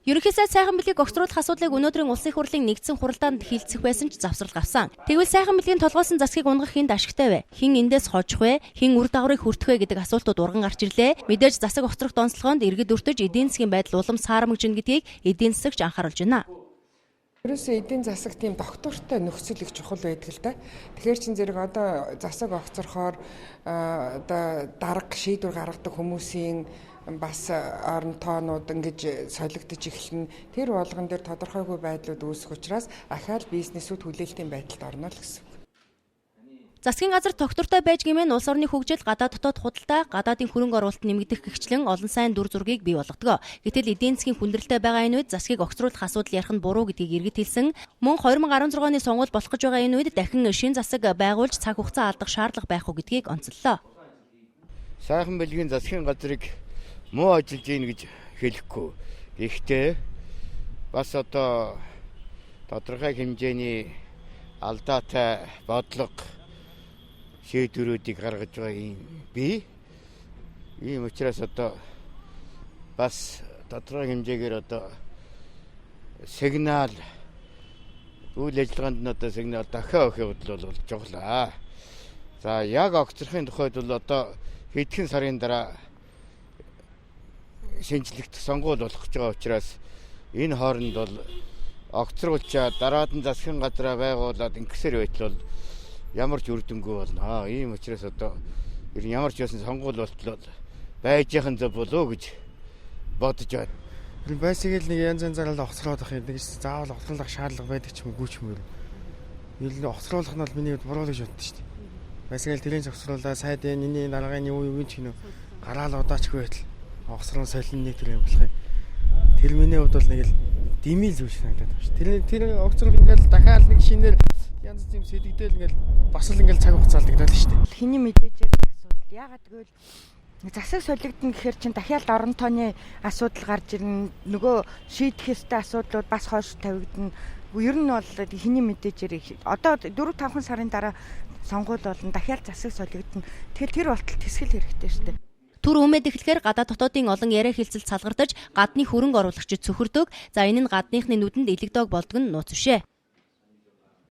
Ерөнхий сайд сайхан билгийг огцруулах асуудлыг өнөөдрийн улсын их хурлын нэгдсэн хуралдаанд хилцэх байсан ч завсрал гарсан. Тэгвэл сайхан билгийн толгойсон засгийг унгах хинд ашигтай вэ? Хин эндээс хожих вэ? Хин үр дагаврыг хүртэх вэ гэдэг асуултууд урган гарч ирлээ. Мэдээж засаг огцрох донцлогоонд иргэд өртөж эдийн засгийн байдал улам саарамгжин гэдгийг эдийн засагч анхааруулж байна. Ерөөсөө эдийн засаг тийм доктортой нөхцөл их чухал байдаг л да. Тэгэхээр чин зэрэг одоо засаг огцорхоор одоо дарга шийдвэр гаргадаг хүмүүсийн бас орон тоонууд ингэж солигдож эхэлнэ. Тэр болгон дээр тодорхойгүй байдлууд үүсэх учраас ахаал бизнесүүд хүлээлтийн байдалд орно л гэсэн. Засгийн газар доктортой байж гэмээн улс орны хөгжил, гадаад дотоод худалдаа, гадаадын хөрөнгө оруулалт нэмэгдэх гэгчлэн олон сайн дүр зургийг бий болгодог. Гэтэл эдийн засгийн хүндрэлтэй байгаа энэ үед засгийг огцруулах асуудал ярих нь буруу гэдгийг иргэд хэлсэн. Мөн 2016 оны сонгуул болох гэж байгаа энэ үед дахин шин засаг байгуулж цаг хугацаа алдах шаардлага байх уу гэдгийг онцоллоо. Сайхан билгийн засгийн газрыг муу ажиллаж ийн гэж хэлэхгүй. Гэхдээ бас одоо тодорхой хэмжээний алдаатай бодлого шийдвэрүүдийг гаргаж байгаа юм би. Ийм учраас одоо бас тодорхой хэмжээгээр одоо сигнал үйл ажиллагаанд нь одоо сигнал дахиад өгөх явдал бол жоглоо. За яг огцрохын тухайд бол одоо хэдхэн сарын дараа шинжлэхт сонгуул болох гэж байгаа учраас энэ хооронд бол огцруулчаа дараад нь засгийн газраа байгуулад ингэсээр байтал бол ямар ч үр дүнгүй болно. Ийм учраас одоо ямар ч байсан сонгуул болтол байж яхан зөв болоо гэж бодож байна. Байсыг л нэг янз янзаар л огцруулах юм. Нэг заавал огцруулах шаардлага байдаг ч юм уу ч юм уу. Ер нь огцруулах нь бол миний буруу гэж боддоо шүү дээ. Байсыг л тэрийн огцруулаа сайдын энэ дараагийн юу ч гинөө гараал удаачгүй байтал огцрон солин нэг тэр юм болох юм. Тэр миний хувьд бол нэг л димил зүйл санагдаад байна шүү. Тэр огцрол ингээл дахиад нэг шинээр янз бүрийн сэлэгдээл ингээл бас л ингээл цаг хугацаа алдагдаад шүү дээ. Хиний мэдээжээр асуудал. Яагаад гэвэл засаг солигдно гэхээр чин дахиад орон тооны асуудал гарч ирнэ. Нөгөө шийдэх ёстой асуудлууд бас хойш тавигдана. Ер нь бол хиний мэдээжээр одоо 4-5 сарын дараа сонгуул болно. Дахиад засаг солигдно. Тэгэхээр тэр болтол тэсгэл хэрэгтэй шүү дээ. Түр өмнөд эхлэхээр гадаад дотоодын олон яриа хэлцэл салгартаж гадны хөрөнгө оруулагчид цөхөрдөг. За энэ нь гадныхны нүдэнд илэгдэг болдог нь нууц бишээ.